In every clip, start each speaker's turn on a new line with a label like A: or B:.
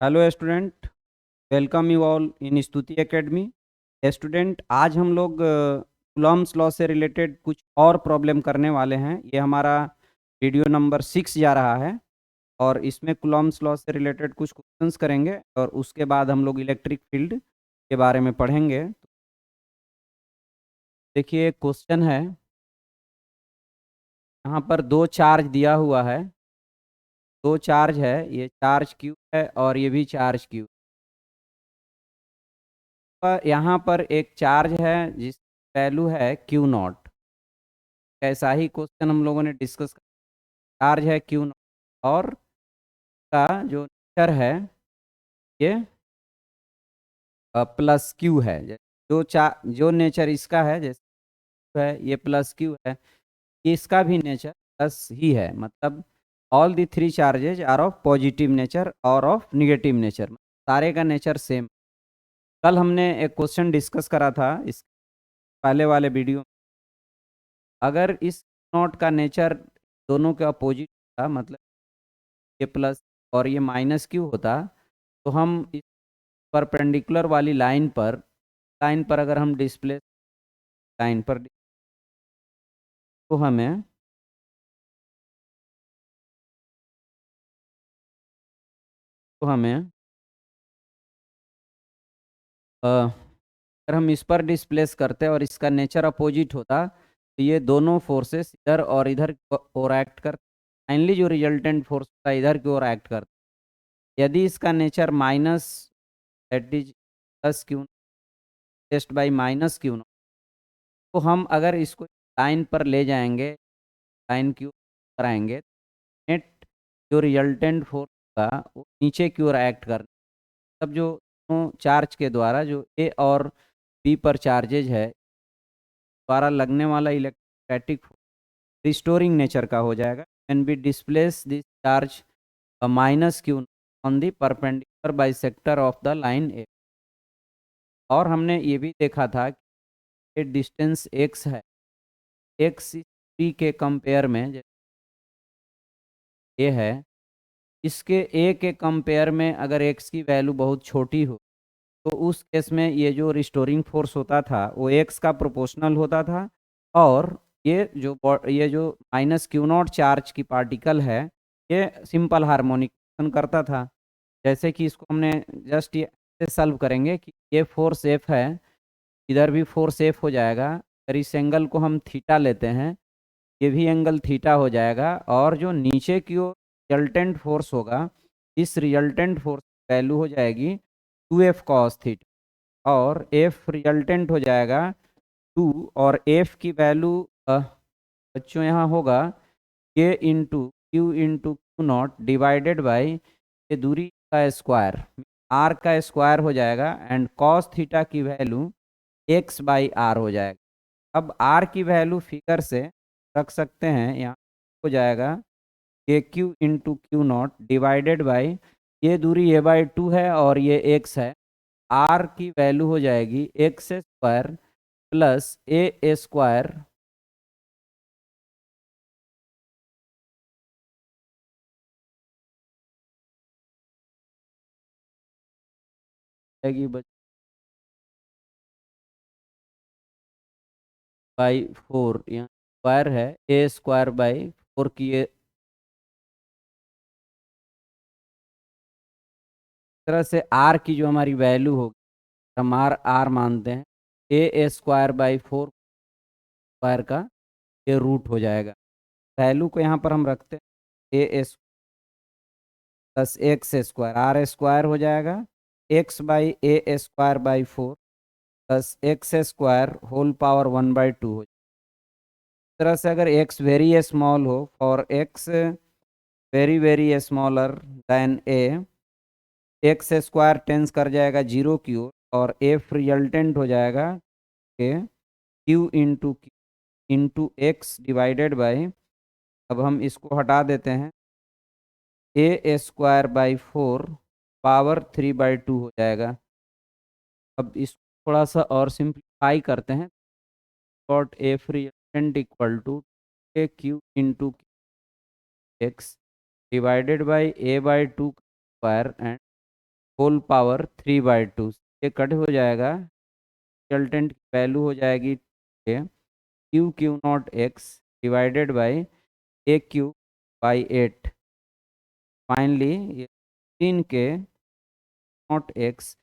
A: Hello student. Welcome you all in स्तुति academy. Student, आज हम लोग कूलॉम्स लॉ से रिलेटेड कुछ और प्रॉब्लम करने वाले हैं। ये हमारा वीडियो नंबर 6 जा रहा है और इसमें कूलॉम्स लॉ से रिलेटेड कुछ क्वेश्चंस करेंगे और उसके बाद हम लोग इलेक्ट्रिक फील्ड के बारे में पढ़ेंगे। देखिए, एक क्वेश्चन है। यहाँ पर दो चार्ज दिया हुआ है। दो चार्ज है, ये चार्ज क्यू है और ये भी चार्ज क्यू। पर यहाँ पर एक चार्ज है जिस वैल्यू है क्यू नॉट। ऐसा ही क्वेश्चन हम लोगों ने डिस्कस। चार्ज है क्यू नॉट और का जो नेचर है ये प्लस क्यू है। जो नेचर इसका है, जैसे है ये प्लस क्यू है, इसका भी नेचर प्लस ही है। मतलब all the three charges are of positive nature और ऑफ निगेटिव नेचर, सारे का नेचर सेम। कल हमने एक क्वेश्चन डिस्कस करा था इस पहले वाले वीडियो। अगर इस नॉट का नेचर दोनों के अपोजिट था, मतलब ये प्लस और ये माइनस क्यू होता, तो हम इस परपेंडिकुलर वाली लाइन पर अगर हम डिस्प्ले लाइन पर तो हमें अगर हम इस पर डिस्प्लेस करते और इसका नेचर अपोजिट होता, तो ये दोनों फोर्सेस इधर और इधर और एक्ट कर फाइनली जो रिजल्टेंट फोर्स होता है इधर की ओर एक्ट करता। यदि इसका nature minus, that is plus q test by minus q, तो हम अगर इसको लाइन पर ले जाएंगे, लाइन की ओर कराएंगे, नेट जो रिजल्टेंट फोर्स होगा वो नीचे की ओर एक्ट कर। तब जो चार्ज के द्वारा जो ए और बी पर चार्जेज है द्वारा लगने वाला इलेक्ट्रोस्टैटिक रिस्टोरिंग नेचर का हो जाएगा। And be displace this charge minus q on the perpendicular bisector of the line a. और हमने ये भी देखा था कि डिस्टेंस एक्स है, एक्स पी के कंपेयर में ये है, इसके ए के कंपेयर में अगर एक्स की वैल्यू बहुत छोटी हो तो उस केस में ये जो रिस्टोरिंग फोर्स होता था वो एक्स का प्रोपोर्शनल होता था। और ये जो माइनस क्यू नॉट चार्ज की पार्टिकल है, ये सिंपल हार्मोनिक करता था। जैसे कि इसको हमने जस्ट ये सॉल्व करेंगे कि ये फोर्स एफ है, इधर भी फोर्स एफ हो जाएगा। अगर इस एंगल को हम थीटा लेते हैं, ये भी एंगल थीटा हो जाएगा। और जो नीचे की ओर रिजल्टेंट फोर्स होगा, इस रिजल्टेंट फोर्स की वैल्यू हो जाएगी 2f कॉस थीटा। और f रिजल्टेंट हो जाएगा 2, और f की वैल्यू बच्चों यहाँ होगा k into q not divided by ये दूरी का स्क्वायर, r का स्क्वायर हो जाएगा। एंड कॉस थीटा की वैल्यू x बाई आर हो जाएगा। अब r की वैल्यू फिगर से रख सकते हैं, यहाँ हो जाएगा के q into q not divided by ये दूरी a बाई 2 है और ये x है। r की वैल्यू हो जाएगी x square plus a square by 4, यहाँ स्क्वायर है ए स्क्वायर बाई 4 की ये तरह से r की जो हमारी वैल्यू होगी, हम r मानते हैं, ए स्क्वायर बाई 4 स्क्वायर का ये रूट हो जाएगा। वैल्यू को यहाँ पर हम रखते हैं a plus x square, r square हो जाएगा x by a square by 4 plus x square whole power 1/2 हो। इस तरह से अगर एक्स वेरी स्मॉल हो, for x very very smaller than a, x square tends कर जाएगा जीरो की ओर और एफ रिजल्टेंट हो जाएगा के q into x divided by, अब हम इसको हटा देते हैं, ए स्क्वायर बाई 4 पावर 3/2 हो जाएगा। अब इसको थोड़ा सा और सिंप्लीफाई करते हैं, got f resultant equal to a q into x divided by a/2 square and whole power 3/2, ये कट हो जाएगा, रिजल्टेंट की वैल्यू हो जाएगी Q0x divided by AQ/8। Finally ये 3K0x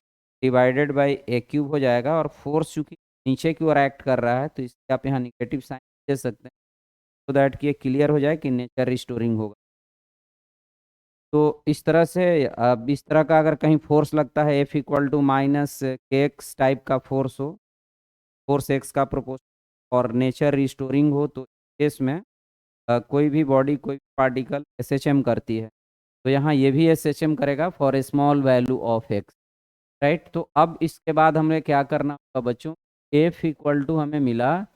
A: डिवाइडेड बाई A³ हो जाएगा, और फोर्स चूंकि नीचे की ओर एक्ट कर रहा है तो इसलिए आप यहाँ निगेटिव साइन दे सकते हैं, तो दैट कि ये क्लियर हो जाए कि नेचर रिस्टोरिंग होगा। तो इस तरह से अब इस तरह का अगर कहीं फोर्स लगता है F equal to -kx type का फोर्स हो, फोर्स x का प्रोपोर्शन और नेचर रिस्टोरिंग हो, तो केस में कोई भी बॉडी कोई पार्टिकल SHM करती है, तो यहाँ ये भी SHM करेगा for a small value of x, right. तो अब इसके बाद हमें क्या करना होगा बच्चों, F इक्वल टू हमें मिला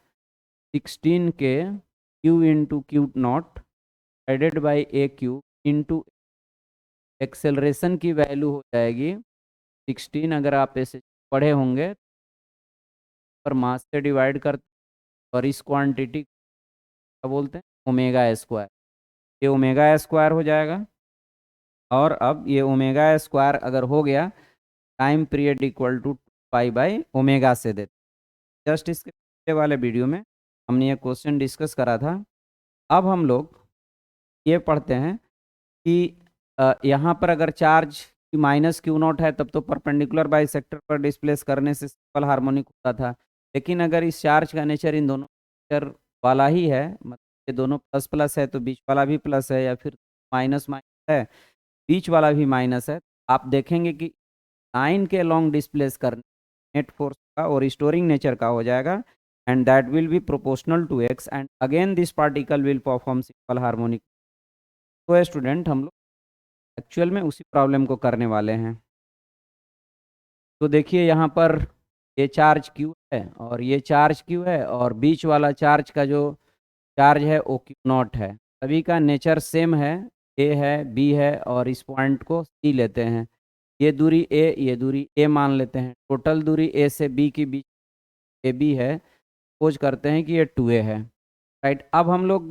A: 16K Q into Q not divided by AQ into acceleration की वैल्यू हो जाएगी 16, अगर आप ऐसे पढ़े होंगे, पर मास से डिवाइड कर, और इस क्वांटिटी क्या बोलते हैं, ओमेगा स्क्वायर, ये ओमेगा स्क्वायर हो जाएगा। और अब ये ओमेगा स्क्वायर अगर हो गया, time period equal to pi by omega से देते। जस्ट इसके पहले वाले वीडियो में हमने ये क्वेश्चन डिस्कस करा था। अब हम लोग ये पढ़ते हैं कि यहाँ पर अगर चार्ज -Q0 है तब तो परपेंडिकुलर बाइसेक्टर पर डिस्प्लेस करने से सिंपल हार्मोनिक होता था, लेकिन अगर इस चार्ज का नेचर इन दोनों नेचर वाला ही है, मतलब ये दोनों प्लस प्लस है तो बीच वाला भी प्लस है, या फिर माइनस माइनस है बीच वाला भी माइनस है, आप देखेंगे कि लाइन के लॉन्ग डिस्प्लेस करने नेट फोर्स का और रिस्टोरिंग नेचर का हो जाएगा, and that will be proportional to x, and again this particle will perform simple harmonic. तो स्टूडेंट हम लोग एक्चुअल में उसी प्रॉब्लम को करने वाले हैं। तो देखिए यहाँ पर ये चार्ज Q है और ये चार्ज Q है, और बीच वाला चार्ज का जो चार्ज है वो Q0 है। सभी का नेचर सेम है, A है B है, और इस पॉइंट को C लेते हैं, ये दूरी A ये दूरी A मान लेते हैं, टोटल दूरी A से B के बीच AB है, सपोज करते हैं कि ये 2A है, राइट। अब हम लोग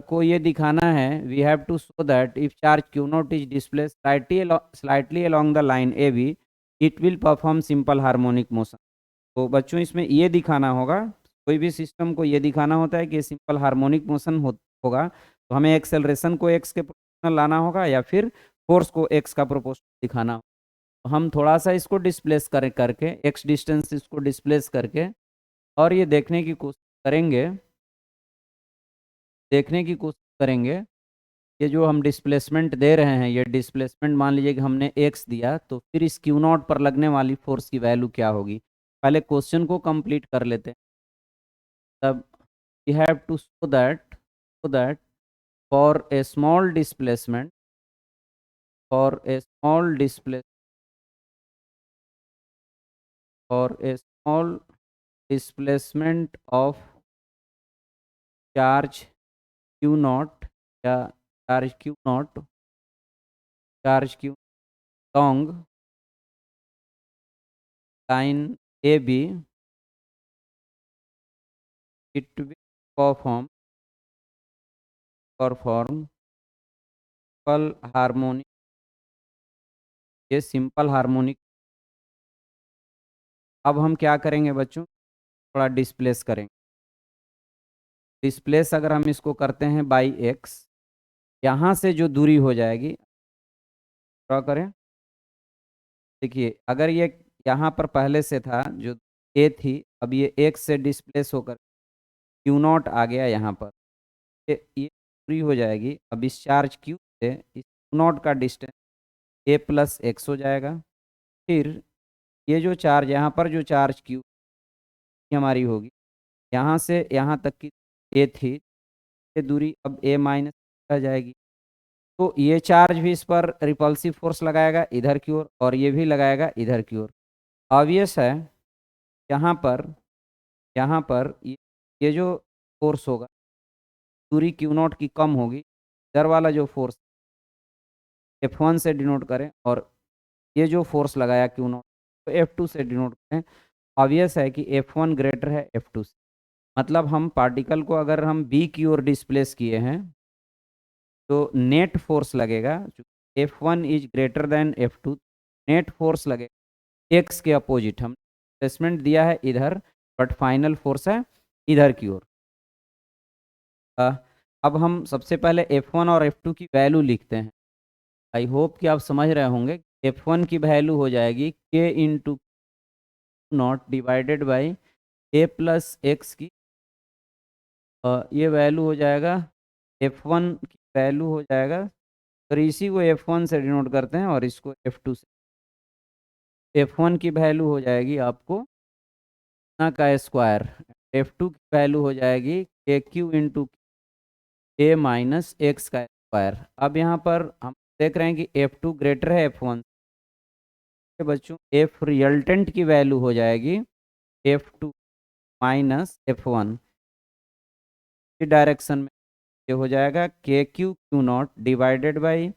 A: को ये दिखाना है, we have to show that if charge Q0 is displace slightly along the line AB, it will perform simple harmonic motion. तो बच्चों इसमें ये दिखाना होगा, कोई भी सिस्टम को ये दिखाना होता है कि सिंपल हार्मोनिक मोशन होगा, तो हमें एक्सेलरेशन को x के प्रोपोर्शनल लाना होगा या फिर फोर्स को x का प्रोपोर्शनल दिखाना होगा। तो हम थोड़ा सा इसको डिस्प्लेस करके x डिस्टेंस इसको डिस्प्लेस करके, और ये देखने की कोशिश करेंगे, ये जो हम डिस्प्लेसमेंट दे रहे हैं, ये डिस्प्लेसमेंट मान लीजिए कि हमने x दिया, तो फिर इस Q0 पर लगने वाली फोर्स की वैल्यू क्या होगी। पहले क्वेश्चन को कंप्लीट कर लेते हैं, तब we have to show that for a small displacement for a small displacement of charge Q0 या charge Q along line AB, it will perform simple harmonic, ये सिंपल हार्मोनिक। अब हम क्या करेंगे बच्चों, थोड़ा डिस्प्लेस करेंगे। डिस्प्लेस अगर हम इसको करते हैं बाई x, यहाँ से जो दूरी हो जाएगी, ड्रॉ करें। देखिए अगर ये यहाँ पर पहले से था जो A थी, अब ये x से डिस्प्लेस होकर Q0 आ गया यहाँ पर, ये दूरी हो जाएगी। अब इस चार्ज Q से इस Q0 का डिस्टेंस A प्लस x हो जाएगा। फिर ये जो चार्ज यहाँ पर जो चार्ज Q हमारी होगी, यहाँ से यहाँ तक की A थी, ये दूरी अब A माइनस रह जाएगी। तो ये चार्ज भी इस पर रिपल्सिव फोर्स लगाएगा इधर की ओर, और ये भी लगाएगा इधर की ओर। ऑब्वियस है यहाँ पर ये जो फोर्स होगा, दूरी Q0 की कम होगी, इधर वाला जो फोर्स F1 से डिनोट करें, और ये जो फोर्स लगाया Q0 तो F2 से डिनोट करें। ऑब्वियस है कि F1 ग्रेटर है F2 से, मतलब हम पार्टिकल को अगर हम B की ओर डिस्प्लेस किए हैं तो नेट फोर्स लगेगा F1 is greater than F2, net force लगेगा एक्स के अपोजिट। हम डिस्प्लेसमेंट दिया है इधर, बट फाइनल फोर्स है इधर की ओर। अब हम सबसे पहले F1 और F2 की वैल्यू लिखते हैं। आई होप कि आप समझ रहे होंगे। F1 की वैल्यू हो जाएगी K into not divided by A plus x की, ये वैल्यू हो जाएगा F1 की वैल्यू हो जाएगा, तो इसी को F1 से डिनोट करते हैं और इसको F2 से। F1 की वैल्यू हो जाएगी आपको ना का स्क्वायर, F2 की वैल्यू हो जाएगी के क्यू इंटू ए माइनस एक्स का स्क्वायर। अब यहाँ पर हम देख रहे हैं कि F2 ग्रेटर है F1 के। बच्चों F रिजल्टेंट की वैल्यू हो जाएगी F2 माइनस F1। इस डायरेक्शन में ये हो जाएगा के q q not divided by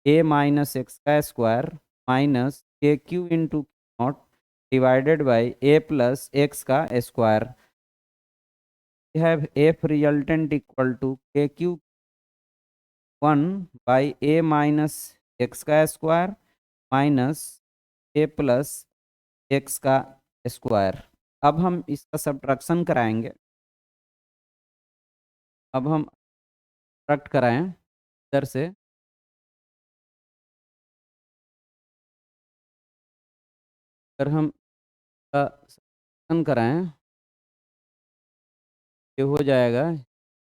A: a minus x का स्क्वायर माइनस के q into not divided by A plus x का square. We have F resultant equal to k cube 1 by a minus x का square minus a plus x का square. अब हम इसका subtraction कराएंगे। अब हम सब्ट्रैक्ट कराएं इधर से, अगर हम सब्ट्रैक्शन कराएं ये हो जाएगा,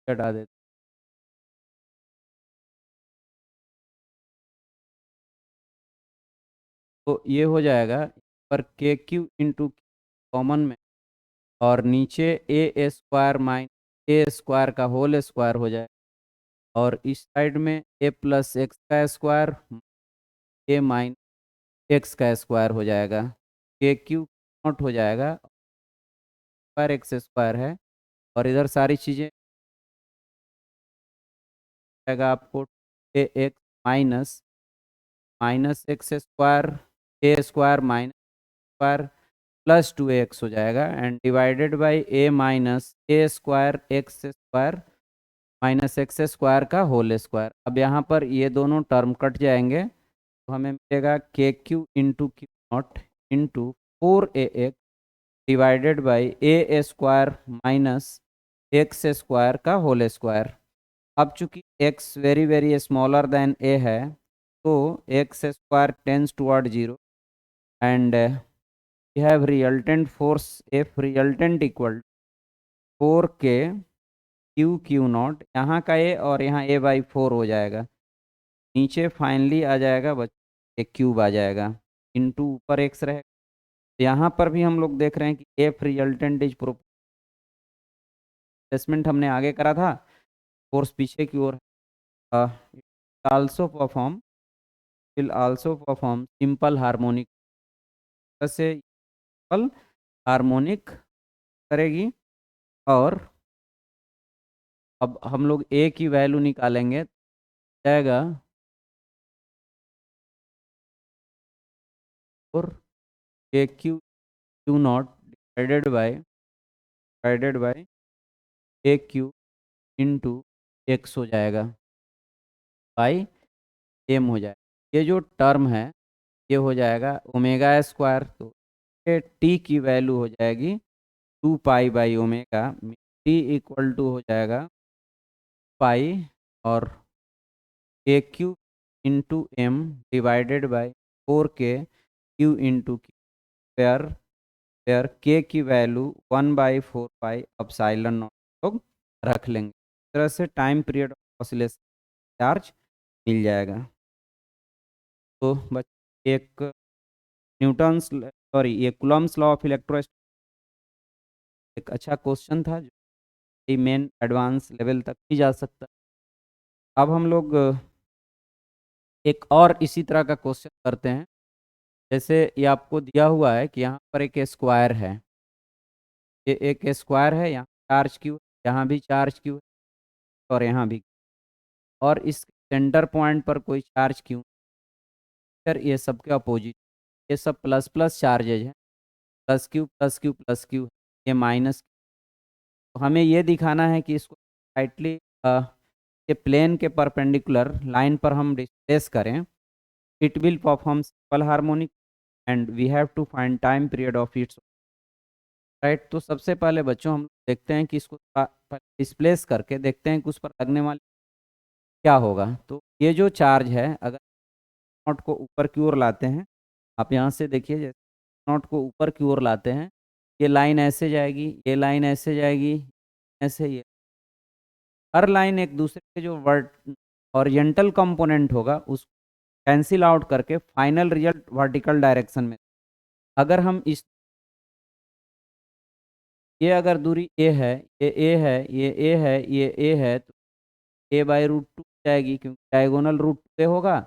A: हटा देते तो ये हो जाएगा पर के क्यू इंटू कॉमन में, और नीचे ए स्क्वायर माइनस ए स्क्वायर का होल स्क्वायर हो जाएगा, और इस साइड में ए प्लस एक्स का स्क्वायर ए माइनस एक्स का स्क्वायर हो जाएगा। के क्यू नॉट हो जाएगा, स्क्वायर एक्स स्क्वायर है, और इधर सारी चीज़ें जाएगा आपको a x minus minus x square a square minus square plus 2x हो जाएगा, and divided by a minus a square x square minus x square का होल स्क्वायर। अब यहाँ पर ये दोनों टर्म कट जाएंगे, तो हमें मिलेगा के q into q not into 4ax divided by a square minus x square का होल स्क्वायर। अब चूंकि x very very smaller then a है, तो x square tends toward 0, and we have resultant force F resultant equal 4k q q not, यहाँ का a और यहाँ a/4 हो जाएगा, नीचे फाइनली आ जाएगा बच्चे एक क्यूब आ जाएगा, इनटू ऊपर x रहेगा। यहाँ पर भी हम लोग देख रहे हैं कि F रिजल्टेंट इज प्लेसमेंट हमने आगे करा था, फोर्स पीछे की ओर also perform will also perform simple harmonic, से सिंपल हार्मोनिक करेगी। और अब हम लोग ए की वैल्यू निकालेंगे, जाएगा और k q q not divided by A q into x हो जाएगा बाई एम हो जाएगा। ये जो टर्म है ये हो जाएगा ओमेगा स्क्वायर, तो टी की वैल्यू हो जाएगी 2 पाई/ओमेगा, टी इक्वल टू हो जाएगा पाई और k q into m divided by 4k q into square, where k की वैल्यू 1/4 पाई एप्सिलॉन नॉट लोग रख लेंगे। इस तरह से टाइम पीरियड ऑसिलेशन चार्ज मिल जाएगा। तो बच्चे एक न्यूटन्स सॉरी ये कूलम्ब्स लॉ ऑफ इलेक्ट्रोस्टैटिक्स एक अच्छा क्वेश्चन था जो मेन एडवांस लेवल तक भी जा सकता। अब हम लोग एक और इसी तरह का क्वेश्चन करते हैं। जैसे ये आपको दिया हुआ है कि यहाँ पर एक स्क्वायर है, ये एक स्क्वायर है, यहाँ चार्ज क्यू, यहाँ भी चार्ज क्यू और यहाँ भी, और इस सेंटर पॉइंट पर कोई चार्ज क्यू, सर ये सबके अपोजिट, ये सब प्लस प्लस चार्जेज हैं, plus Q plus Q plus Q, ये माइनस। तो हमें ये दिखाना है कि इसको राइटली के प्लेन के परपेंडिकुलर लाइन पर हम डिस्प्लेस करें, it will perform simple harmonic. And we have to find time period of its right. तो सबसे पहले बच्चों हम देखते हैं कि इसको डिस्प्लेस करके देखते हैं कि उस पर लगने वाले क्या होगा। तो ये जो चार्ज है, अगर नॉट को ऊपर की ओर लाते हैं, आप यहाँ से देखिए, जैसे नॉट को ऊपर की ओर लाते हैं, ये लाइन ऐसे जाएगी, ये लाइन ऐसे जाएगी, ऐसे ये हर लाइन एक दूसरे के जो वर्ट ओरिएंटल कंपोनेंट होगा उस कैंसिल आउट करके फाइनल रिजल्ट वर्टिकल डायरेक्शन में। अगर हम इस ये अगर दूरी ए है, ये ए है, ये ए है, ये ए है, तो ए बाई रूट टू जाएगी, क्योंकि डायगोनल रूट ए होगा,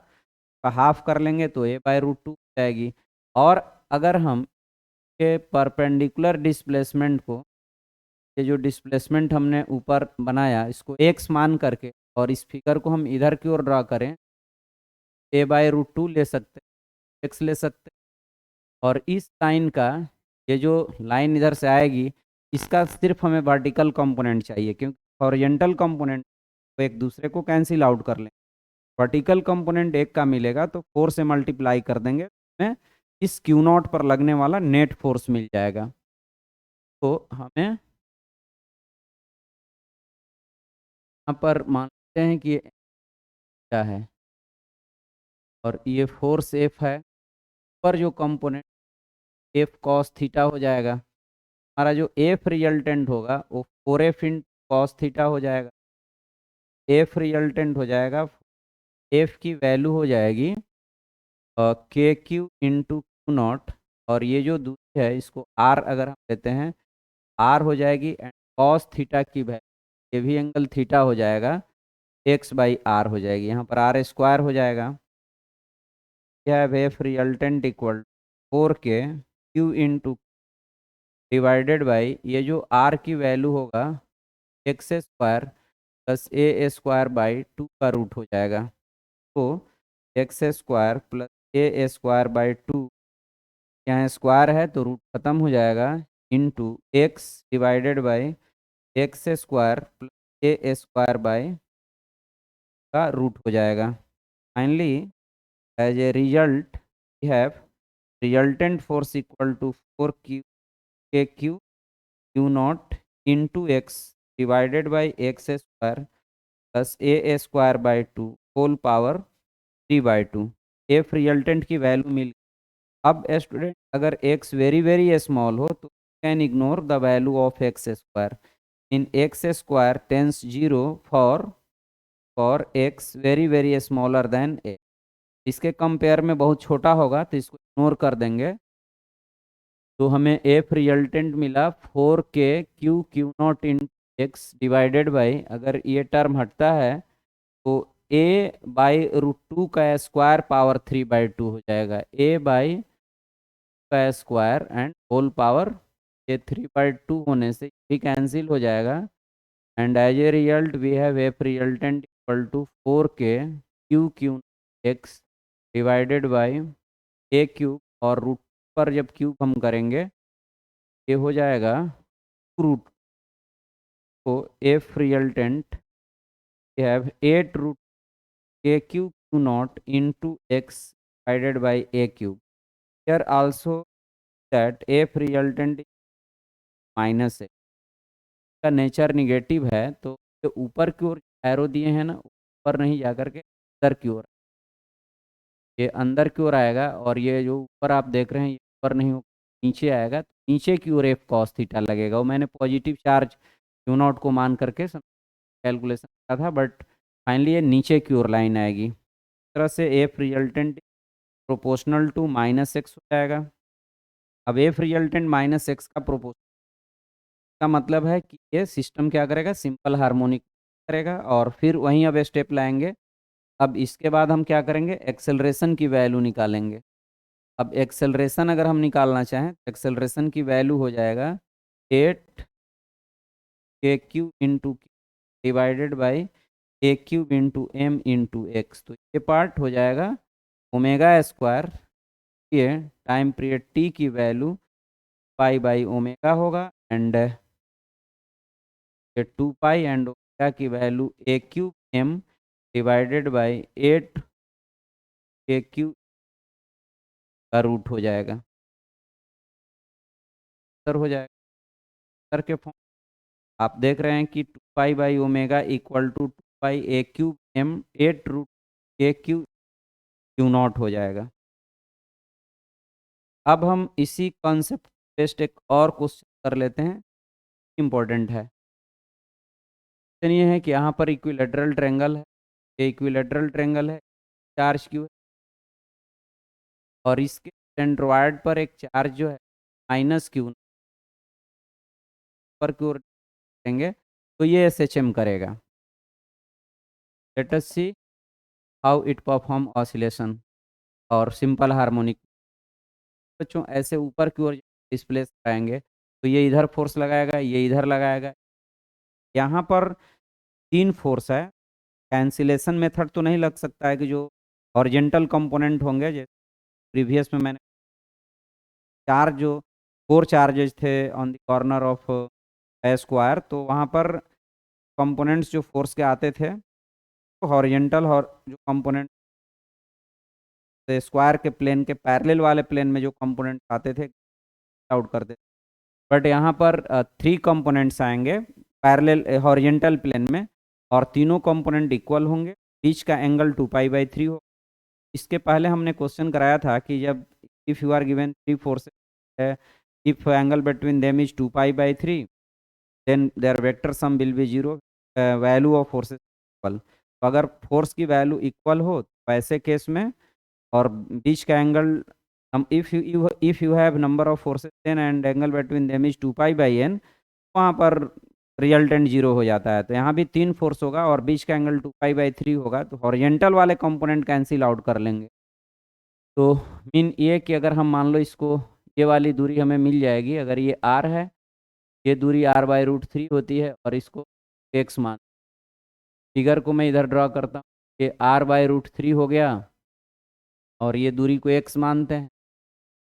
A: का हाफ कर लेंगे तो ए बाई रूट टू जाएगी। और अगर हम के परपेंडिकुलर डिस्प्लेसमेंट को, ये जो डिस्प्लेसमेंट हमने ऊपर बनाया इसको एक्स मान करके, और इस फिगर को हम इधर की ओर ड्रा करें, ए बाई रूट टू ले सकते, एक्स ले सकते। और इस लाइन का, ये जो लाइन इधर से आएगी, इसका सिर्फ हमें वर्टिकल कंपोनेंट चाहिए, क्योंकि हॉरिजॉन्टल कंपोनेंट को एक दूसरे को कैंसिल आउट कर लें। वर्टिकल कंपोनेंट एक का मिलेगा तो 4 से मल्टीप्लाई कर देंगे, हमें इस क्यू नॉट पर लगने वाला नेट फोर्स मिल जाएगा। तो हमें यहाँ पर मानते हैं कि ये क्या है, और ये फोर्स एफ है, पर जो कंपोनेंट एफ कॉस थीटा हो जाएगा, हमारा जो एफ रिजल्टेंट होगा वो 4 एफ इन कॉस थीटा हो जाएगा। एफ रिजल्टेंट हो जाएगा, एफ की वैल्यू हो जाएगी के क्यू इंटू क्यू नॉट, और ये जो दूरी है इसको आर अगर हम लेते हैं, आर हो जाएगी, एंड कॉस थीटा की वैल्यू, ये भी एंगल थीटा हो जाएगा, एक्स बाई आर हो जाएगी, यहाँ पर आर स्क्वायर हो जाएगा। यह F resultant equal 4 k q into divided by, ये जो आर की वैल्यू होगा x square plus a square by 2 का रूट हो जाएगा। तो x square plus a square by 2, यहाँ स्क्वायर है तो रूट खत्म हो जाएगा, into x divided by x square plus a square by का रूट हो जाएगा। Finally as a result we have resultant force equal to 4 k q q not into x divided by x square plus a square by 2 whole power 3/2। F resultant की value मिल। अब student अगर x very very small हो तो can ignore the value of x square in x square tends 0 for x very very smaller than a. इसके compare में बहुत छोटा होगा तो इसको इग्नोर कर देंगे, तो हमें एफ रिजल्टेंट मिला 4 k q q naught in x divided by, अगर ये टर्म हटता है तो ए बाई रूट टू का स्क्वायर पावर 3/2 हो जाएगा, ए बाई का स्क्वायर एंड होल पावर, ये 3/2 होने से भी कैंसिल हो जाएगा, and as a result we have F resultant equal to 4 k q q x divided by a cube, और रूट पर जब क्यूब हम करेंगे ये हो जाएगा रूट, को f resultant we have 8 root के q q not into x divided by a cube. here also that f resultant minus है, का नेचर निगेटिव है, तो जो ऊपर की ओर एरो दिए हैं ना, ऊपर नहीं जाकर के अंदर की ओर, ये अंदर की ओर आएगा, और ये जो ऊपर आप देख रहे हैं ये ऊपर नहीं होगा, नीचे आएगा, तो नीचे की ओर एफ कॉस थीटा लगेगा। वो मैंने पॉजिटिव चार्ज क्यू नॉट को मान करके कैलकुलेशन किया था, बट फाइनली ये नीचे की ओर लाइन आएगी। इस तरह से F resultant proportional to -x हो जाएगा। अब एफ रिजल्टेंट -x का प्रोपोर्शनल का मतलब है कि ये सिस्टम क्या करेगा, सिंपल हार्मोनिक करेगा, और फिर वहीं अब स्टेप लाएंगे। अब इसके बाद हम क्या करेंगे, एक्सेलरेशन की वैल्यू निकालेंगे। अब एक्सेलरेशन अगर हम निकालना चाहें तो एक्सेलरेशन की वैल्यू हो जाएगा 8 k q into divided by a cube into m into x. तो ये पार्ट हो जाएगा ओमेगा स्क्वायर, ये टाइम पीरियड टी की वैल्यू पाई बाई ओमेगा होगा, एंड ये 2 पाई, एंड ओमेगा की value a cube m divided by 8 k Q का रूट हो जाएगा, सर हो जाएगा। सर के फॉर्म आप देख रहे हैं कि 2 pi omega equal to 2 pi a³ m 8√a³ Q0 हो जाएगा। अब हम इसी कॉन्सेप्ट बेस्ड एक और क्वेश्चन कर लेते हैं, इम्पोर्टेंट है। क्वेश्चन ये है कि यहाँ पर इक्विलेटरल ट्रायंगल है, ये इक्विलेटरल ट्रायंगल है, चार्ज क्यू है और इसके सेंट्रोइड पर एक चार्ज जो है -Q पर क्यू देंगे तो ये SHM करेगा। Let us see how it perform oscillation और सिंपल हार्मोनिक। बच्चों ऐसे ऊपर की ओर डिस्प्लेस कराएंगे तो ये इधर फोर्स लगाएगा, ये इधर लगाएगा। यहाँ पर 3 फोर्स है, कैंसिलेशन मेथड तो नहीं लग सकता है कि जो हॉरिजेंटल कंपोनेंट होंगे, जैसे प्रीवियस में मैंने चार्ज जो 4 चार्जेस थे on the corner of A square, तो वहाँ पर कंपोनेंट्स जो फोर्स के आते थे तो हॉरिजेंटल और जो कंपोनेंट स्क्वायर के प्लेन के पैरेलल वाले प्लेन में जो कंपोनेंट आते थे आउट करते थे। बट यहाँ पर 3 कंपोनेंट्स आएंगे पैरेलल हॉरिजेंटल प्लेन में और तीनों कंपोनेंट इक्वल होंगे, बीच का एंगल 2 पाई/3 हो। इसके पहले हमने क्वेश्चन कराया था कि जब if you are given 3 forces, if angle between them is 2 पाई/3 then their vector sum will be 0, value of forces equal. तो अगर फोर्स की वैल्यू इक्वल हो तो ऐसे केस में और बीच का एंगल हम if you have number of forces n and angle between them is 2 पाई/n, वहाँ पर रिजल्टेंट 0 हो जाता है। तो यहाँ भी 3 फोर्स होगा और बीच का एंगल 2 पाई/3 होगा, तो हॉरिजेंटल वाले कंपोनेंट कैंसिल आउट कर लेंगे। तो मीन ये कि अगर हम मान लो इसको, ये वाली दूरी हमें मिल जाएगी, अगर ये r है, ये दूरी r/√3 होती है और इसको x मान, फिगर को मैं इधर ड्रॉ करता हूँ, ये r/√3 हो गया और ये दूरी को x मानते हैं।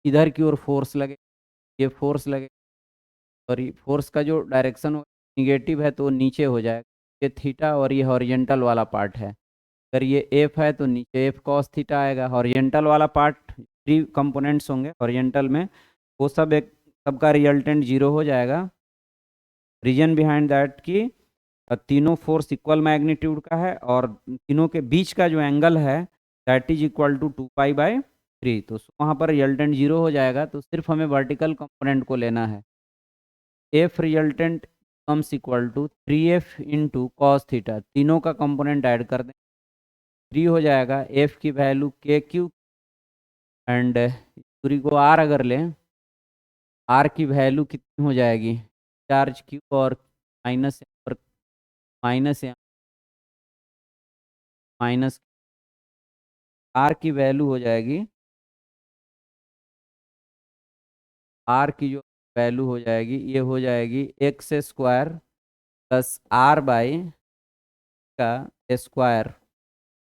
A: इधर की ओर फोर्स लगे, ये फोर्स लगे और ये फोर्स का जो डायरेक्शन निगेटिव है तो नीचे हो जाएगा, ये थीटा और ये हॉरिजेंटल वाला पार्ट है। अगर ये एफ है तो नीचे एफ कॉस थीटा आएगा। हॉरिजेंटल वाला पार्ट 3 कंपोनेंट्स होंगे हॉरिजेंटल में, वो सब एक सबका रिजल्टेंट 0 हो जाएगा। रीजन बिहाइंड दैट कि तीनों फोर्स इक्वल मैग्नीट्यूड का है और तीनों के बीच का जो एंगल है दैट इज इक्वल टू 2 पाई/3, तो वहाँ पर रिजल्टेंट 0 हो जाएगा। तो सिर्फ हमें वर्टिकल कंपोनेंट को लेना है। F resultant comes equal to 3f into cos theta, तीनों का कंपोनेंट ऐड कर दें, 3 हो जाएगा। एफ की वैल्यू KQ एंड दूरी को r अगर लें, r की वैल्यू कितनी हो जाएगी, चार्ज Q और माइनस माइनस माइनस r की वैल्यू हो जाएगी, r की जो वैल्यू हो जाएगी ये हो जाएगी x² प्लस r/ का square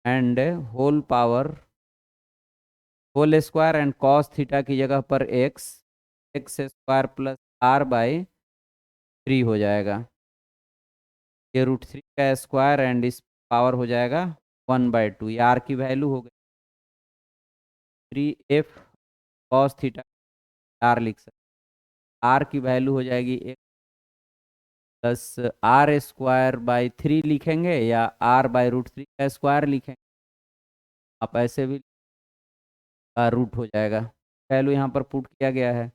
A: and whole power whole square and cos theta की जगह पर x² प्लस r/3 हो जाएगा। ये √3 का स्क्वायर एंड इस पावर हो जाएगा 1/2। ये r की वैल्यू हो गई 3f कॉस थीटा, r लिख सकते, r की वैल्यू हो जाएगी 1 प्लस r²/3 लिखेंगे या r/√3 का स्क्वायर लिखेंगे, आप ऐसे भी रूट हो जाएगा। वैल्यू यहाँ पर पुट किया गया है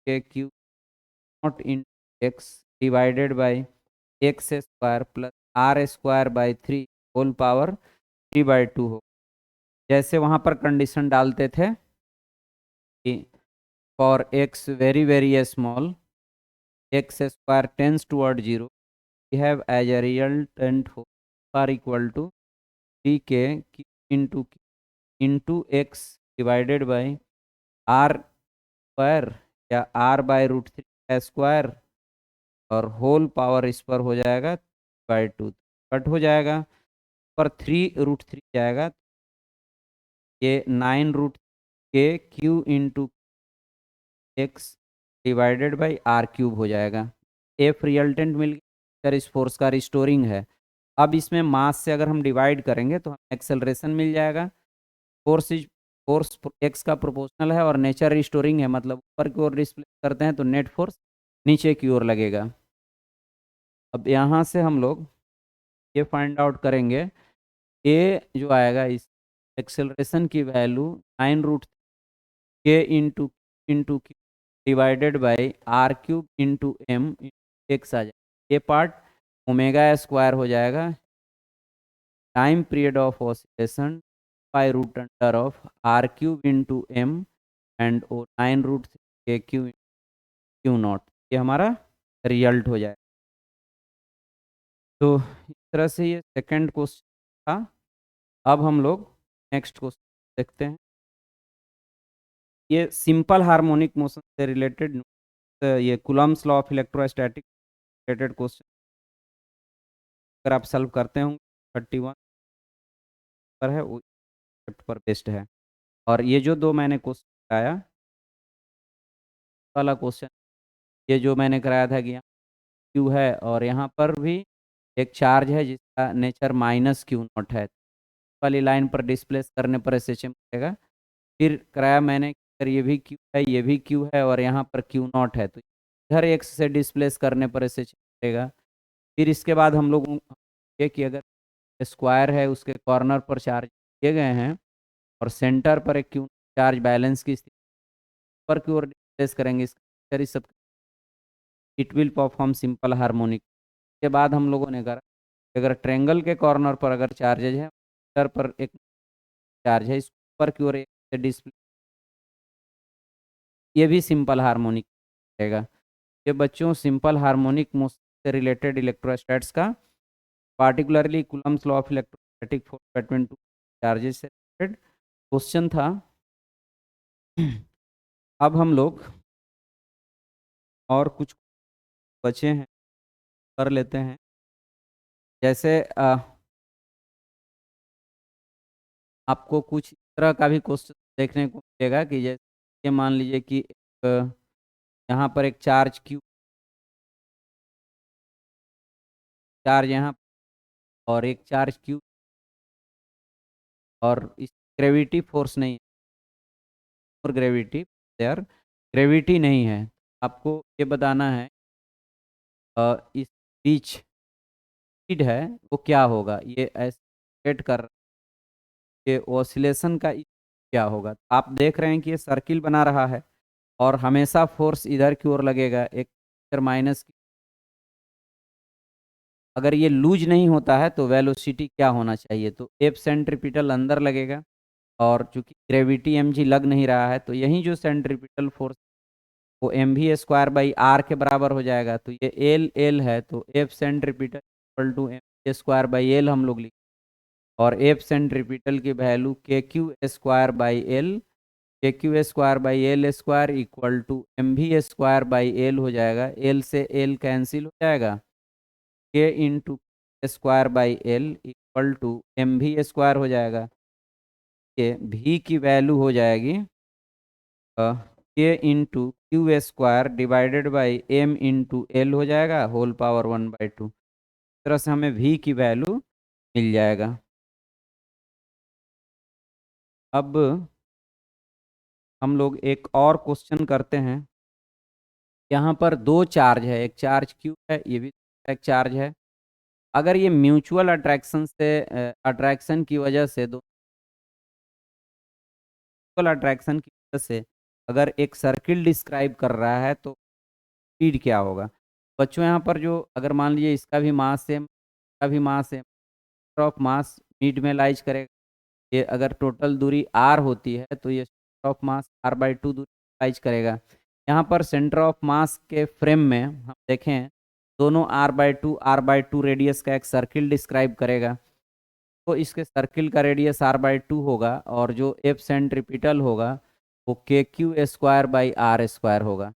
A: कि Q0 in x divided by x² plus r²/3 whole power 3/2 हो। जैसे वहाँ पर कंडीशन डालते थे कि for x very very small x² tends toward 0, we have as a resultant are equal to 3k into x divided by r square या r/√3 का square और होल पावर इस पर हो जाएगा 2 कट हो जाएगा, पर 3√3 जाएगा, ये 9√k/Q into x divided by r³ हो जाएगा। एफ रिजल्टेंट मिल गया, इस फोर्स का रिस्टोरिंग है। अब इसमें मास से अगर हम डिवाइड करेंगे तो हमें एक्सेलरेशन मिल जाएगा। फोर्स इज फोर्स एक्स का प्रोपोर्शनल है और नेचर रिस्टोरिंग है, मतलब ऊपर की ओर डिस्प्लेस करते हैं तो नेट फोर्स नीचे की ओर लगेगा। अब यहाँ से हम लोग ये फाइंड आउट करेंगे, ए जो आएगा इस एक्सेलरेशन की value 9√k into q divided by r cube into m x आ जाएगा। ये पार्ट ओमेगा स्क्वायर हो जाएगा, time period of oscillation by root under of r cube into m and o 9√3 q q naught. ये हमारा result हो जाएगा। तो इस तरह से ये सेकंड क्वेश्चन था। अब हम लोग नेक्स्ट क्वेश्चन देखते हैं। ये सिंपल हार्मोनिक मोशन से रिलेटेड, ये Coulomb's law of electrostatic related question अगर आप सॉल्व करते होंगे 31 पर है, वो पर बेस्ड है। और ये जो दो मैंने क्वेश्चन कराया वाला क्वेश्चन, ये जो मैंने कराया था कि यहाँ क्यू है और यहाँ पर भी एक चार्ज है जिसका नेचर -Q0 है, वाली लाइन पर डिस्प्लेस करने पर एस एच एम मिलेगा। फिर कराया मैंने अगर ये भी क्यू है, ये भी क्यू है और यहाँ पर Q0 है, तो इधर एक्स से डिस्प्लेस करने पर एस एच एम मिलेगा। फिर इसके बाद हम लोग ये कि अगर स्क्वायर है उसके कॉर्नर पर चार्ज दिए गए हैं और सेंटर पर एक क्यू चार्ज बैलेंस की स्थिति पर की ओर डिस्प्लेस करेंगे, इस सब it will perform simple harmonic. के बाद हम लोगों ने करा अगर ट्रेंगल के कॉर्नर पर अगर चार्जेज है, सेंटर पर एक चार्ज है, इस ऊपर की ओर से डिस्प्ले, ये भी सिंपल हार्मोनिक रहेगा। ये बच्चों सिंपल हार्मोनिक मोशन से रिलेटेड इलेक्ट्रोस्टैट्स का, particularly Coulomb's law of electrostatic force between two charges से रिलेटेड क्वेश्चन था। अब हम लोग और कुछ बचे हैं कर लेते हैं। जैसे आपको कुछ इस तरह का भी क्वेश्चन देखने को मिलेगा कि जैसे ये मान लीजिए कि यहाँ पर एक चार्ज क्यू चार्ज यहाँ और एक चार्ज क्यू और इस ग्रेविटी फोर्स नहीं है और ग्रेविटी देयर ग्रेविटी नहीं है। आपको ये बताना है इस बीच स्पीड है वो क्या होगा, ये ऐसे कर ये ऑसिलेशन का क्या होगा। आप देख रहे हैं कि ये सर्किल बना रहा है और हमेशा फोर्स इधर की ओर लगेगा, एक माइनस। अगर ये लूज नहीं होता है तो वेलोसिटी क्या होना चाहिए, तो एफ सेंट्रीपिटल अंदर लगेगा और चूंकि ग्रेविटी एम जी लग नहीं रहा है तो यही जो सेंट्रीपिटल फोर्स वो m v square by r के बराबर हो जाएगा। तो ये एल एल है तो F centripetal equal to m v square by L हम लोग लिख, और एफ सेंट्रीपिटल की value k q square by L, k q square by L square equal to m v square by L हो जाएगा। L से L cancel हो जाएगा, k into square by L equal to m v square हो जाएगा। ये भी की वैल्यू हो जाएगी k into q square divided by M into L हो जाएगा होल पावर 1/2। इस तरह से हमें भी की वैल्यू मिल जाएगा। अब हम लोग एक और क्वेश्चन करते हैं। यहाँ पर दो चार्ज है, एक चार्ज क्यू है, ये भी एक चार्ज है। अगर ये म्यूचुअल अट्रैक्शन से अट्रैक्शन की वजह से दो अट्रैक्शन की वजह से अगर एक सर्किल डिस्क्राइब कर रहा है तो स्पीड क्या होगा। बच्चों यहाँ पर जो अगर मान लीजिए इसका भी मास सेम, इसका भी mass same, of mass mid में लाइज करेगा। ये अगर टोटल दूरी आर होती है तो ये सेंटर ऑफ मास r/2 दूरी लाइज करेगा। यहाँ पर सेंटर ऑफ मास के फ्रेम में हम देखें दोनों r/2 रेडियस का एक सर्किल डिस्क्राइब करेगा। तो इसके सर्किल का रेडियस r/2 होगा और जो एफ सेंट्रीपिटल होगा वो k q square by r square होगा।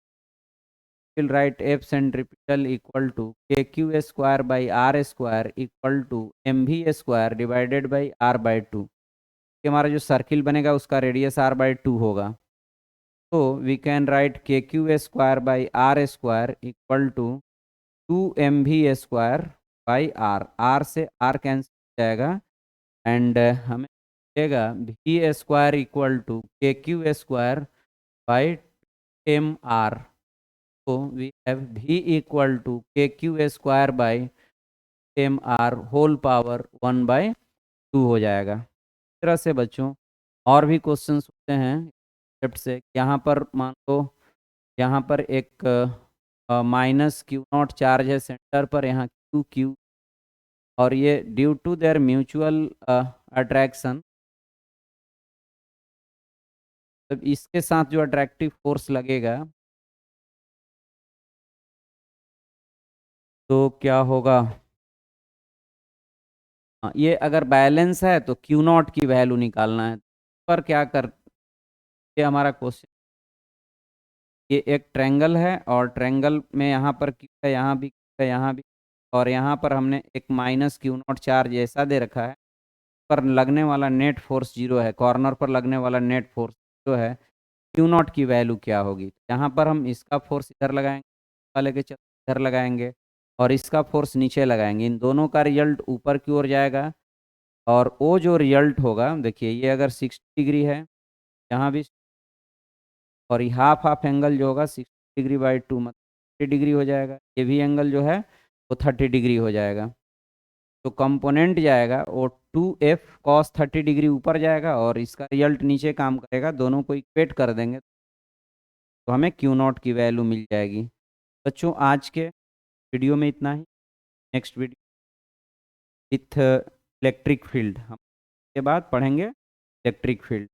A: Will write f centripetal equal to k q square by r square equal to m v square divided by r/2। हमारा जो circle बनेगा उसका रेडियस r/2 होगा। तो we can write k q square by r square equal to 2mv square by r, r से r cancel हो जाएगा and हमें v square equal to k q square by m r. तो we have v equal to k q square by m r whole power 1/2 हो जाएगा। इस तरह से बच्चों और भी क्वेश्चंस होते हैं कंसेप्ट से। यहाँ पर मान लो यहाँ पर एक माइनस क्यू नॉट चार्ज है सेंटर पर, यहाँ क्यू क्यू, और ये due to their mutual attraction, तब इसके साथ जो अट्रैक्टिव फोर्स लगेगा तो क्या होगा। ये अगर बैलेंस है तो क्यू नॉट की वैल्यू निकालना है। पर क्या कर, ये हमारा क्वेश्चन, ये एक ट्रायंगल है और ट्रायंगल में यहाँ पर क्यू है, यहाँ भी क्यू है, यहाँ भी, और यहाँ पर हमने एक माइनस क्यू नॉट चार्ज ऐसा दे रखा है। पर लगने वाला नेट फोर्स 0 है, कॉर्नर पर लगने वाला नेट फोर्स 0 है। क्यू नॉट की वैल्यू क्या होगी। यहाँ पर हम इसका फोर्स इधर लगाएंगे, वाले के चलते इधर लगाएंगे, और इसका फोर्स नीचे लगाएंगे। इन दोनों का रिजल्ट ऊपर की ओर जाएगा, और वो जो रिजल्ट होगा, देखिए ये अगर 60 डिग्री है, यहाँ भी, और ये हाफ हाफ एंगल जो होगा 60 डिग्री/2 मतलब 30 डिग्री हो जाएगा। ये भी एंगल जो है वो 30 डिग्री हो जाएगा। तो कंपोनेंट जाएगा वो 2f cos 30 डिग्री ऊपर जाएगा, और इसका रिजल्ट नीचे काम करेगा। दोनों को इक्वेट कर देंगे तो हमें क्यू नॉट की वैल्यू मिल जाएगी। बच्चों आज के वीडियो में इतना ही। Next video with electric field, हम के बाद पढ़ेंगे इलेक्ट्रिक फील्ड।